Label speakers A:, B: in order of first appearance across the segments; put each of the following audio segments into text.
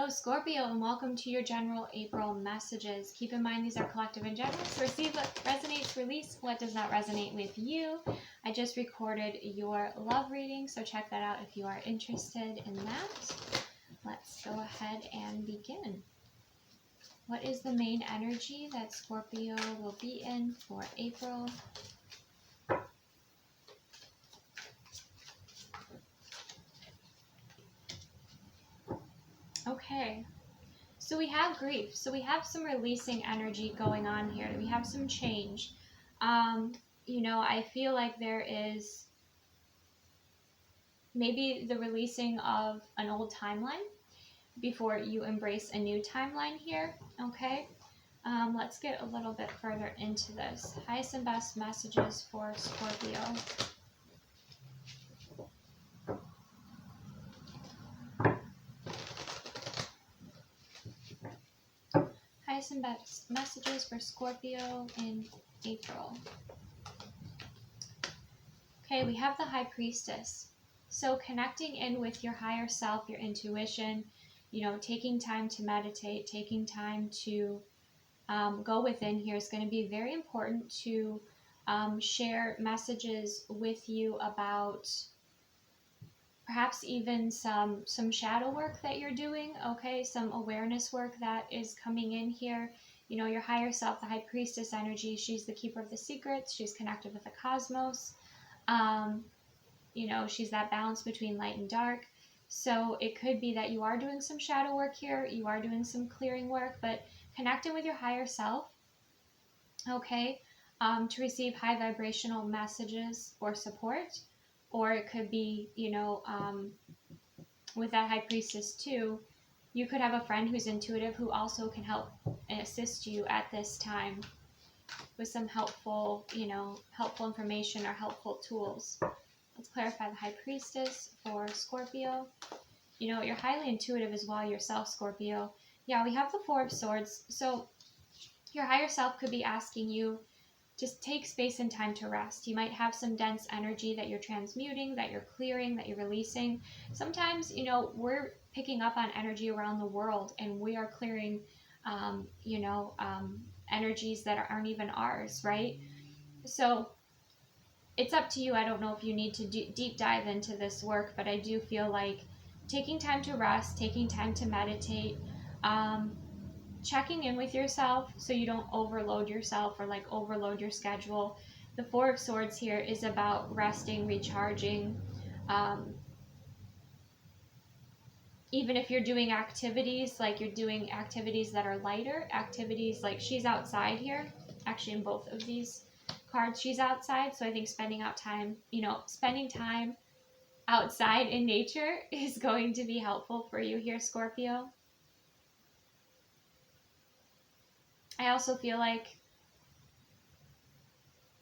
A: Hello Scorpio, and welcome to your general April messages. Keep in mind these are collective and general, so receive what resonates, release what does not resonate with you. I just recorded your love reading, so check that out if you are interested in that. Let's go ahead and begin. What is the main energy that Scorpio will be in for April? Okay, so we have grief. So we have some releasing energy going on here. We have some change. I feel like there is maybe the releasing of an old timeline before you embrace a new timeline here. Okay, let's get a little bit further into this. Highest and best messages for Scorpio. Highest and best messages for Scorpio in April. Okay, we have the High Priestess. So connecting in with your higher self, your intuition, taking time to meditate, taking time to go within here is going to be very important to share messages with you about perhaps even some shadow work that you're doing, okay? Some awareness work that is coming in here. Your higher self, the High Priestess energy, she's the keeper of the secrets. She's connected with the cosmos. She's that balance between light and dark. So it could be that you are doing some shadow work here. You are doing some clearing work, but connecting with your higher self, okay, to receive high vibrational messages or support. Or it could be, with that High Priestess too, you could have a friend who's intuitive who also can help and assist you at this time with some helpful information or helpful tools. Let's clarify the High Priestess for Scorpio. You're highly intuitive as well yourself, Scorpio. Yeah, we have the Four of Swords. So your higher self could be asking you just take space and time to rest. You might have some dense energy that you're transmuting, that you're clearing, that you're releasing. Sometimes, we're picking up on energy around the world and we are clearing, energies that aren't even ours, right? So it's up to you. I don't know if you need to deep dive into this work, but I do feel like taking time to rest, taking time to meditate, checking in with yourself so you don't overload yourself or overload your schedule. The Four of Swords here is about resting, recharging. Even if you're doing activities, you're doing activities that are lighter, activities like she's outside here. Actually, in both of these cards, she's outside. So I think spending time outside in nature is going to be helpful for you here, Scorpio. I also feel like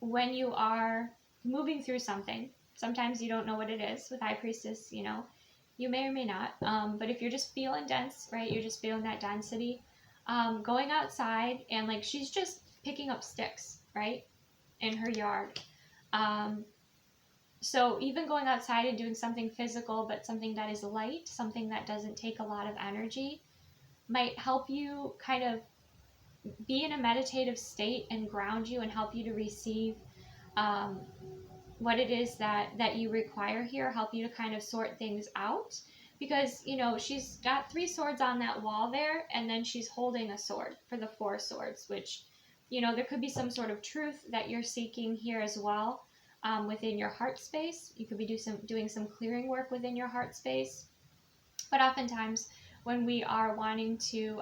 A: when you are moving through something, sometimes you don't know what it is. With High Priestess, you may or may not. But if you're just feeling dense, right, you're just feeling that density, going outside and she's just picking up sticks, right, in her yard. So even going outside and doing something physical, but something that is light, something that doesn't take a lot of energy, might help you kind of be in a meditative state and ground you and help you to receive what it is that you require here, help you to kind of sort things out. Because, she's got 3 swords on that wall there, and then she's holding a sword for the 4 swords, which, there could be some sort of truth that you're seeking here as well, within your heart space. You could be doing some clearing work within your heart space. But oftentimes when we are wanting to,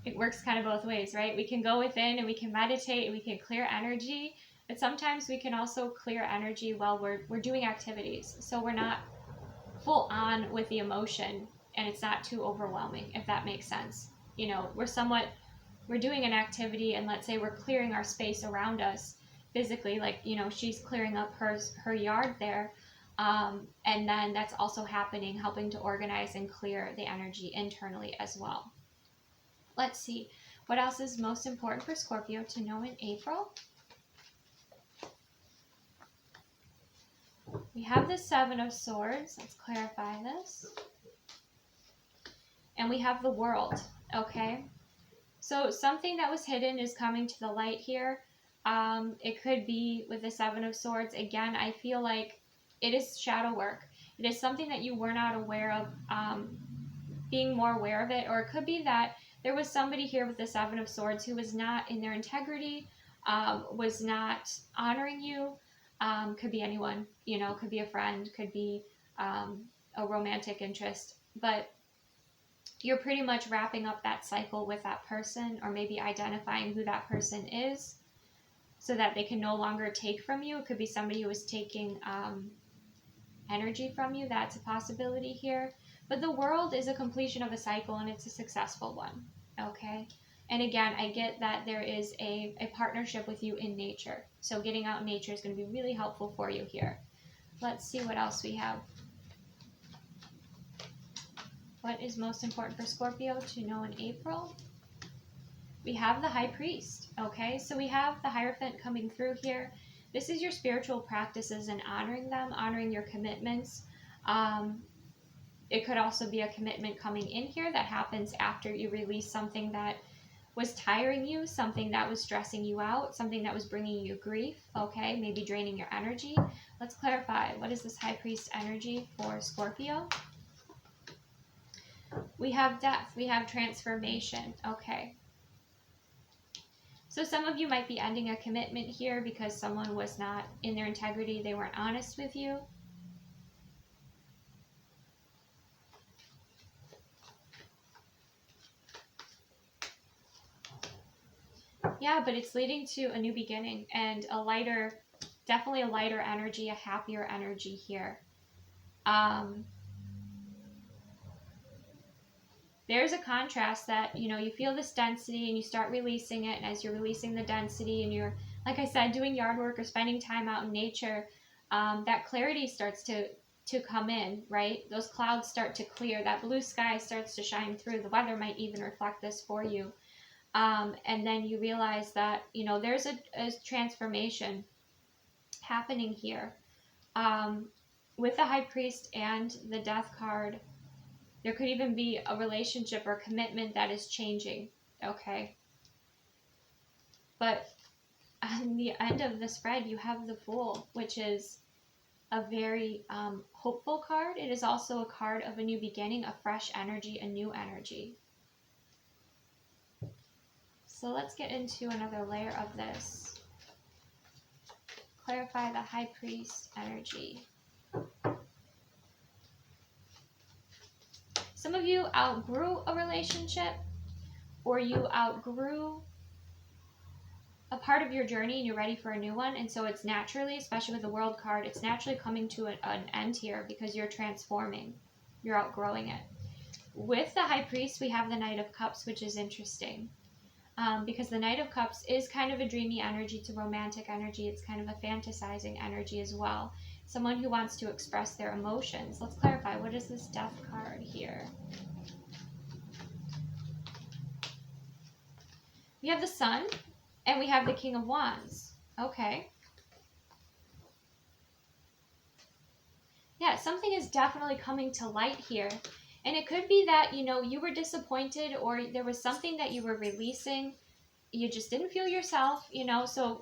A: it works kind of both ways, right? We can go within and we can meditate and we can clear energy, but sometimes we can also clear energy while we're doing activities. So we're not full on with the emotion and it's not too overwhelming, if that makes sense. We're doing an activity and let's say we're clearing our space around us physically, she's clearing up her yard there. And then that's also happening, helping to organize and clear the energy internally as well. Let's see, what else is most important for Scorpio to know in April? We have the Seven of Swords. Let's clarify this. And we have the World, okay? So something that was hidden is coming to the light here. It could be with the Seven of Swords. Again, I feel like it is shadow work. It is something that you were not aware of, being more aware of it. Or it could be that there was somebody here with the Seven of Swords who was not in their integrity, was not honoring you. Could be anyone, you know, could be a friend, could be a romantic interest. But you're pretty much wrapping up that cycle with that person, or maybe identifying who that person is so that they can no longer take from you. It could be somebody who is taking energy from you. That's a possibility here. But the World is a completion of a cycle, and it's a successful one, okay? And again, I get that there is a partnership with you in nature. So getting out in nature is going to be really helpful for you here. Let's see what else we have. What is most important for Scorpio to know in April? We have the High Priest, okay? So we have the Hierophant coming through here. This is your spiritual practices and honoring them, honoring your commitments. It could also be a commitment coming in here that happens after you release something that was tiring you, something that was stressing you out, something that was bringing you grief, okay? Maybe draining your energy. Let's clarify. What is this High Priest energy for Scorpio? We have death, we have transformation, okay. So some of you might be ending a commitment here because someone was not in their integrity, they weren't honest with you. Yeah, but it's leading to a new beginning and a lighter, definitely a lighter energy, a happier energy here. There's a contrast that, you know, you feel this density and you start releasing it. And as you're releasing the density and you're, like I said, doing yard work or spending time out in nature, that clarity starts to come in, right? Those clouds start to clear. That blue sky starts to shine through. The weather might even reflect this for you. And then you realize that, you know, there's a transformation happening here. With the High Priest and the Death card, there could even be a relationship or commitment that is changing, okay? But on the end of the spread, you have the Fool, which is a very hopeful card. It is also a card of a new beginning, a fresh energy, a new energy. So let's get into another layer of this. Clarify the High Priest energy. Some of you outgrew a relationship, or you outgrew a part of your journey and you're ready for a new one. And so it's naturally, especially with the World card, it's naturally coming to an end here because you're transforming. You're outgrowing it. With the High Priest, we have the Knight of Cups, which is interesting. Because the Knight of Cups is kind of a dreamy energy. It's a romantic energy. It's kind of a fantasizing energy as well. Someone who wants to express their emotions. Let's clarify. What is this Death card here? We have the Sun, and we have the King of Wands. Okay. Yeah, something is definitely coming to light here. And it could be that, you know, you were disappointed, or there was something that you were releasing. You just didn't feel yourself, you know, so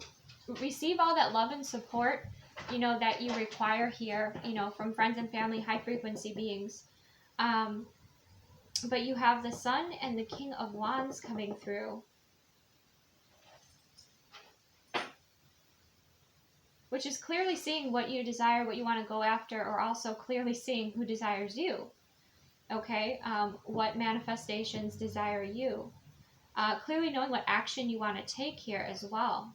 A: receive all that love and support, you know, that you require here, you know, from friends and family, high frequency beings. But you have the Sun and the King of Wands coming through, which is clearly seeing what you desire, what you want to go after, or also clearly seeing who desires you. Okay, what manifestations desire you. Clearly knowing what action you want to take here as well.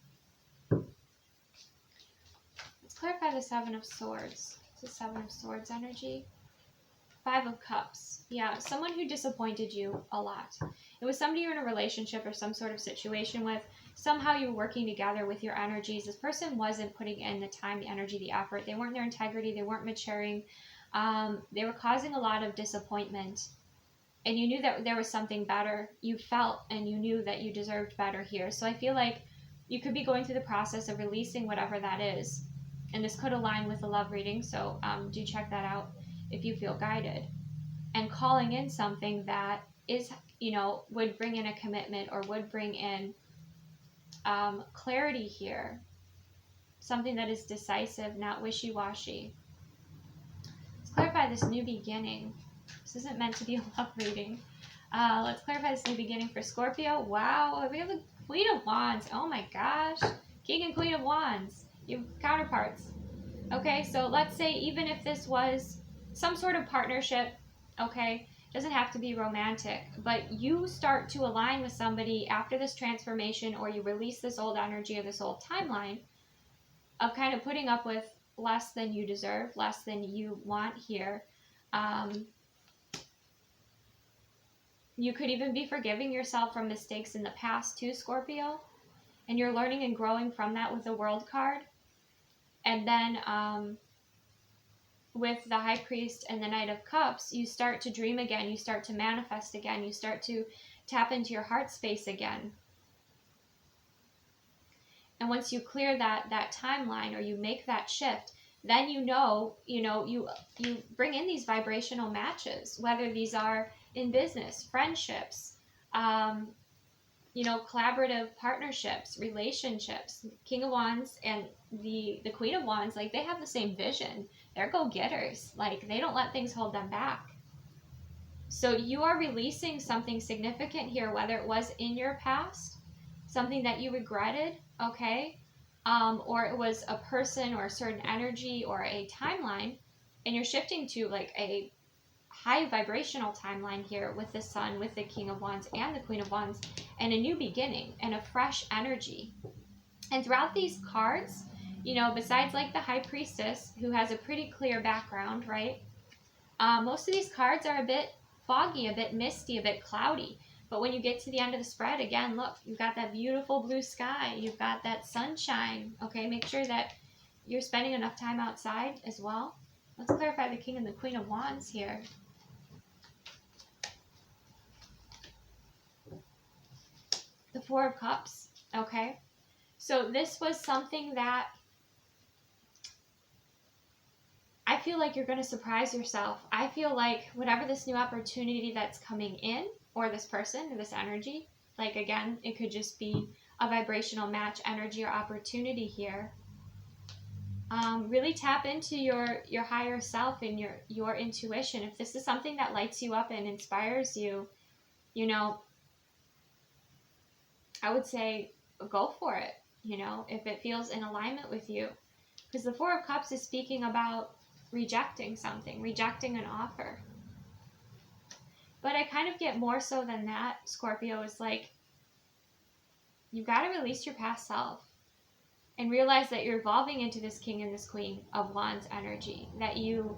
A: Let's clarify the Seven of Swords. It's the Seven of Swords energy. Five of Cups. Yeah, someone who disappointed you a lot. It was somebody you're in a relationship or some sort of situation with. Somehow you were working together with your energies. This person wasn't putting in the time, the energy, the effort. They weren't in their integrity. They weren't maturing. They were causing a lot of disappointment. And you knew that there was something better. You felt and you knew that you deserved better here. So I feel like you could be going through the process of releasing whatever that is. And this could align with the love reading. So do check that out if you feel guided. and calling in something that is, you know, would bring in a commitment or would bring in clarity here. Something that is decisive, not wishy-washy. Let's clarify this new beginning. This isn't meant to be a love reading. Let's clarify this new beginning for Scorpio. Wow, we have the Queen of Wands. Oh my gosh. King and Queen of Wands. You have counterparts. Okay, so let's say even if this was some sort of partnership, okay, doesn't have to be romantic, but you start to align with somebody after this transformation, or you release this old energy or this old timeline of kind of putting up with less than you deserve, less than you want here. You could even be forgiving yourself from mistakes in the past too, Scorpio, and you're learning and growing from that with the World card. And then with the High Priest and the Knight of Cups, you start to dream again, you start to manifest again, you start to tap into your heart space again. And once you clear that timeline, or you make that shift, then you bring in these vibrational matches, whether these are in business, friendships, collaborative partnerships, relationships. King of Wands and the Queen of Wands, like, they have the same vision. They're go-getters. Like, they don't let things hold them back. So you are releasing something significant here, whether it was in your past, something that you regretted, okay, or it was a person or a certain energy or a timeline, and you're shifting to like a high vibrational timeline here with the Sun, with the King of Wands and the Queen of Wands, and a new beginning and a fresh energy. And throughout these cards, besides like the High Priestess, who has a pretty clear background, right? Most of these cards are a bit foggy, a bit misty, a bit cloudy. But when you get to the end of the spread, again, look, you've got that beautiful blue sky. You've got that sunshine, okay? Make sure that you're spending enough time outside as well. Let's clarify the King and the Queen of Wands here. The Four of Cups, okay? So this was something that I feel like you're going to surprise yourself. I feel like whatever this new opportunity that's coming in, or this person, or this energy, like, again, it could just be a vibrational match, energy, or opportunity here. Really tap into your higher self and your intuition. If this is something that lights you up and inspires you, I would say go for it, if it feels in alignment with you. Because the Four of Cups is speaking about rejecting something, rejecting an offer. But I kind of get more so than that, Scorpio, is like, you've got to release your past self and realize that you're evolving into this King and this Queen of Wands energy. That you,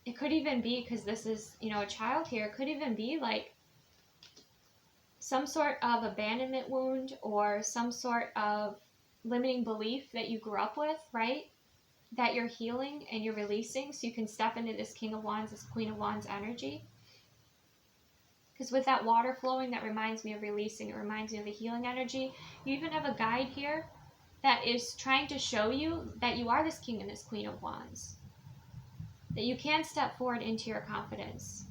A: it could even be, because this is, a child here, it could even be like some sort of abandonment wound or some sort of limiting belief that you grew up with, right? That you're healing and you're releasing, so you can step into this King of Wands, this Queen of Wands energy. Because with that water flowing, that reminds me of releasing. It reminds me of the healing energy. You even have a guide here that is trying to show you that you are this King and this Queen of Wands. That you can step forward into your confidence.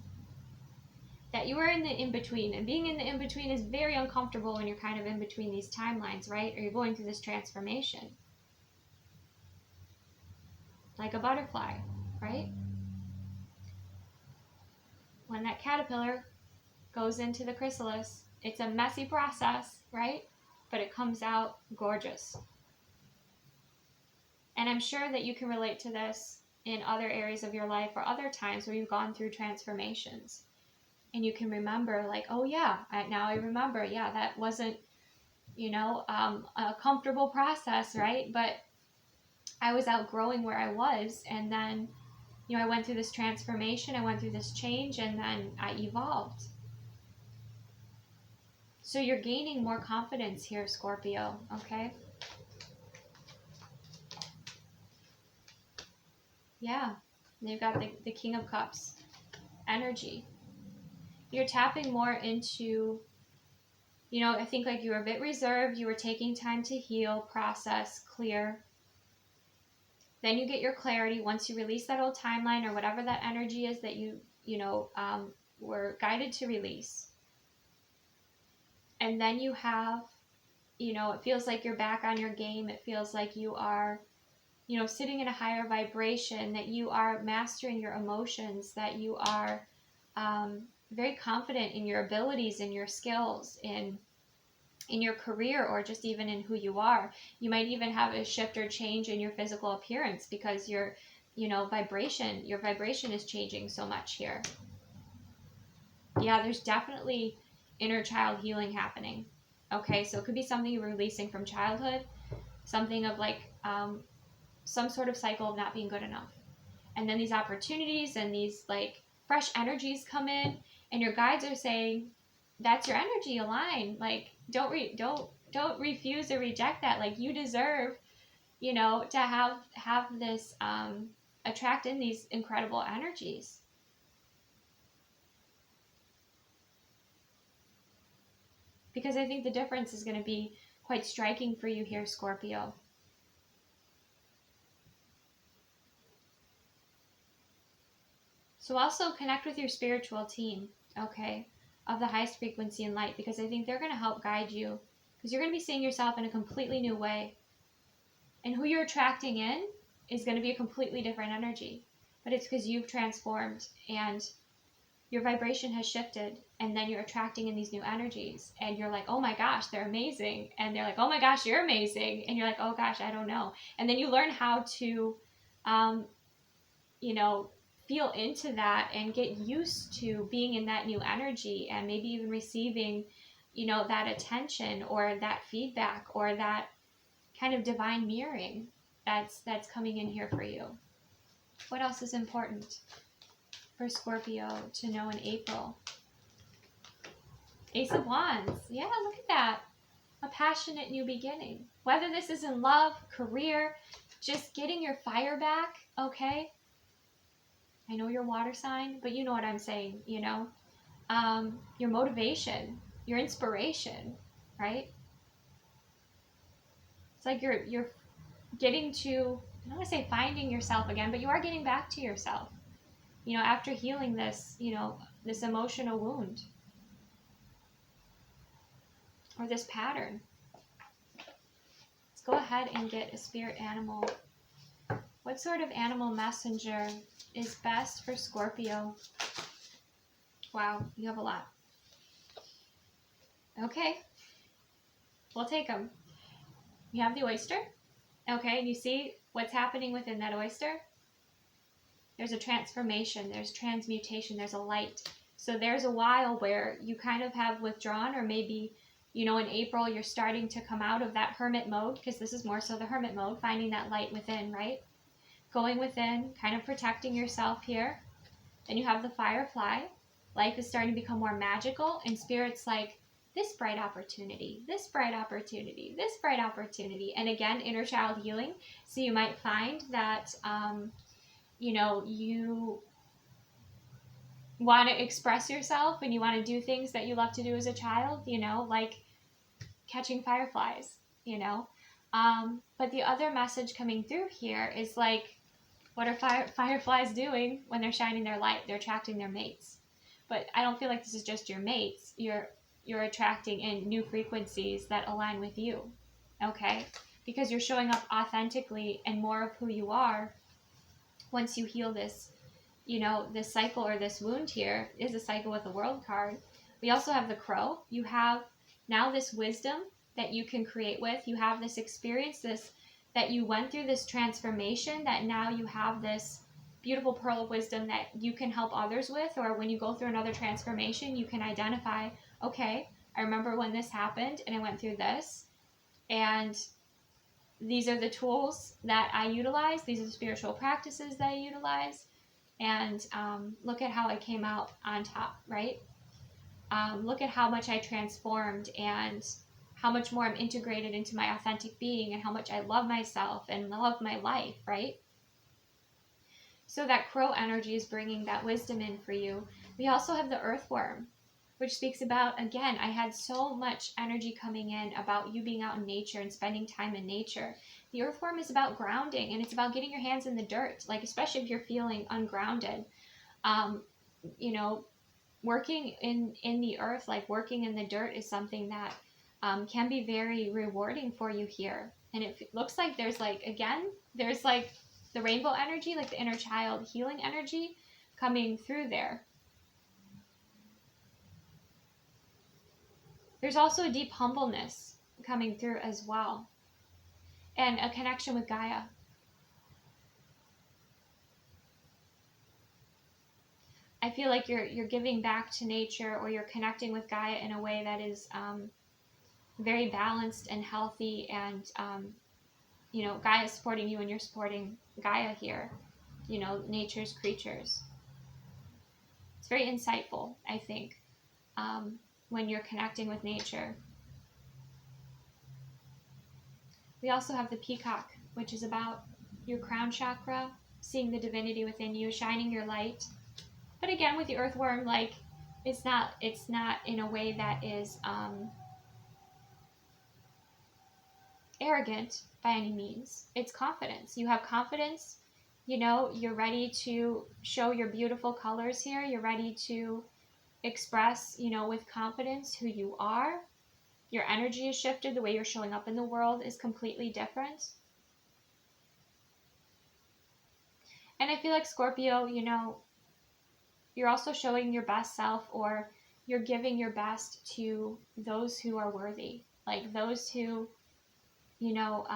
A: That you are in the in-between. And being in the in-between is very uncomfortable when you're kind of in between these timelines, right? Or you're going through this transformation. Like a butterfly, right? When that caterpillar goes into the chrysalis, it's a messy process, right? But it comes out gorgeous. And I'm sure that you can relate to this in other areas of your life or other times where you've gone through transformations. And you can remember, like, oh yeah, now I remember, yeah, that wasn't, a comfortable process, right? But I was outgrowing where I was, and then, I went through this transformation, I went through this change, and then I evolved. So you're gaining more confidence here, Scorpio, okay? Yeah, and you've got the King of Cups energy. You're tapping more into, I think like you were a bit reserved, you were taking time to heal, process, clear. Then you get your clarity once you release that old timeline or whatever that energy is that you were guided to release. And then you have, it feels like you're back on your game. It feels like you are, sitting in a higher vibration, that you are mastering your emotions, that you are very confident in your abilities, in your skills, in your career, or just even in who you are. You might even have a shift or change in your physical appearance because your vibration is changing so much here. Yeah, there's definitely inner child healing happening. Okay, so it could be something you're releasing from childhood, something of like some sort of cycle of not being good enough. And then these opportunities and these like fresh energies come in, and your guides are saying, that's your energy, align. Like, don't refuse or reject that. Like, you deserve, to have this attract in these incredible energies. Because I think the difference is going to be quite striking for you here, Scorpio. So also connect with your spiritual team, okay, of the highest frequency and light, because I think they're going to help guide you, because you're going to be seeing yourself in a completely new way. And who you're attracting in is going to be a completely different energy. But it's because you've transformed and your vibration has shifted, and then you're attracting in these new energies, and you're like, oh my gosh, they're amazing, and they're like, oh my gosh, you're amazing, and you're like, oh gosh, I don't know. And then you learn how to feel into that and get used to being in that new energy, and maybe even receiving that attention or that feedback or that kind of divine mirroring that's coming in here for you. What else is important for Scorpio to know in April? Ace of Wands. Yeah, look at that. A passionate new beginning. Whether this is in love, career, just getting your fire back, okay? I know you're water sign, but you know what I'm saying, your motivation, your inspiration, right? It's like you're getting to, I don't want to say finding yourself again, but you are getting back to yourself, after healing this, this emotional wound or this pattern. Let's go ahead and get a spirit animal. What sort of animal messenger is best for Scorpio? Wow, you have a lot. Okay, we'll take them. You have the oyster. Okay, and you see what's happening within that oyster? There's a transformation, there's transmutation, there's a light. So there's a while where you kind of have withdrawn, or maybe, in April you're starting to come out of that hermit mode, because this is more so the hermit mode, finding that light within, right? Going within, kind of protecting yourself here. Then you have the firefly. Life is starting to become more magical, and Spirit's like, this bright opportunity, this bright opportunity, this bright opportunity. And again, inner child healing. So you might find that, you want to express yourself and you want to do things that you love to do as a child, like catching fireflies, But the other message coming through here is like, what are fireflies doing when they're shining their light? They're attracting their mates. But I don't feel like this is just your mates. You're attracting in new frequencies that align with you, okay? Because you're showing up authentically and more of who you are once you heal this, this cycle or this wound here is a cycle with the World card. We also have the Crow. You have now this wisdom that you can create with. You have this experience, that you went through this transformation, that now you have this beautiful pearl of wisdom that you can help others with, or when you go through another transformation, you can identify, okay, I remember when this happened and I went through this, and these are the tools that I utilize, these are the spiritual practices that I utilize, and look at how I came out on top, right? Look at how much I transformed, and how much more I'm integrated into my authentic being, and how much I love myself and love my life, right? So that crow energy is bringing that wisdom in for you. We also have the earthworm, which speaks about, again, I had so much energy coming in about you being out in nature and spending time in nature. The earthworm is about grounding, and it's about getting your hands in the dirt, like especially if you're feeling ungrounded. You know, working in the earth, like working in the dirt, is something that can be very rewarding for you here. And it looks like there's like, again, there's like the rainbow energy, like the inner child healing energy coming through there. There's also a deep humbleness coming through as well, and a connection with Gaia. I feel like you're giving back to nature, or you're connecting with Gaia in a way that is very balanced and healthy, and you know, Gaia is supporting you and you're supporting Gaia here, you know, nature's creatures. It's very insightful, I think, when you're connecting with nature. We also have the peacock, which is about your crown chakra, seeing the divinity within you, shining your light. But again, with the earthworm, like, it's not in a way that is arrogant by any means. It's confidence. You have confidence. You know, you're ready to show your beautiful colors here. You're ready to express, you know, with confidence who you are. Your energy is shifted. The way you're showing up in the world is completely different. And I feel like, Scorpio, you know, you're also showing your best self, or you're giving your best to those who are worthy. Like those who, you know,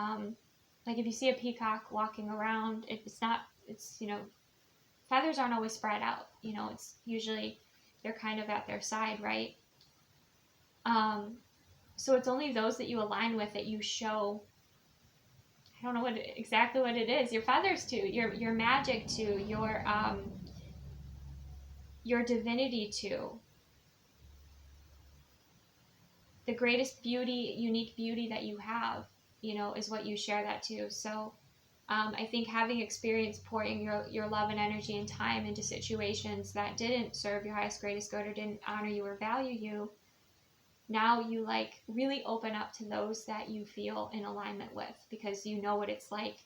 A: like if you see a peacock walking around, it's, you know, feathers aren't always spread out. You know, it's usually, they're kind of at their side, right? So it's only those that you align with that you show, I don't know exactly what it is, your feathers to, your magic to, your divinity to. The greatest beauty, unique beauty that you have, you know, is what you share that to. So I think having experienced pouring your love and energy and time into situations that didn't serve your highest, greatest good, or didn't honor you or value you, now you like really open up to those that you feel in alignment with, because you know what it's like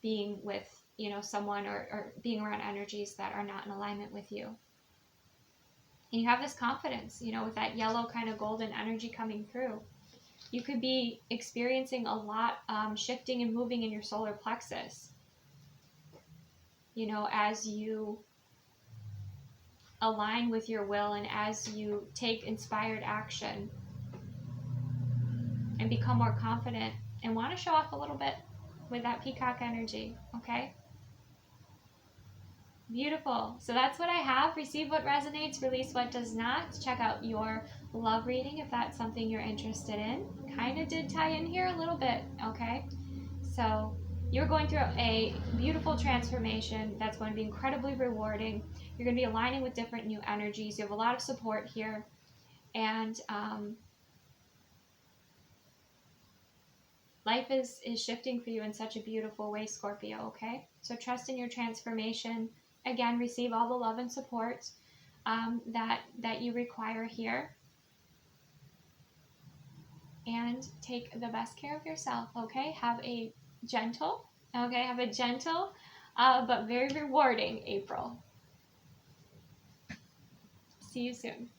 A: being with, you know, someone, or being around energies that are not in alignment with you. And you have this confidence, you know, with that yellow kind of golden energy coming through. You could be experiencing a lot shifting and moving in your solar plexus, you know, as you align with your will, and as you take inspired action and become more confident and want to show off a little bit with that peacock energy. Okay? Beautiful. So that's what I have. Receive what resonates, release what does not. Check out your love reading if that's something you're interested in. Kind of did tie in here a little bit, okay? So you're going through a beautiful transformation that's going to be incredibly rewarding. You're going to be aligning with different new energies. You have a lot of support here. And life is shifting for you in such a beautiful way, Scorpio, okay? So trust in your transformation. Again, receive all the love and support that you require here. And take the best care of yourself, okay? Have a gentle but very rewarding April. See you soon.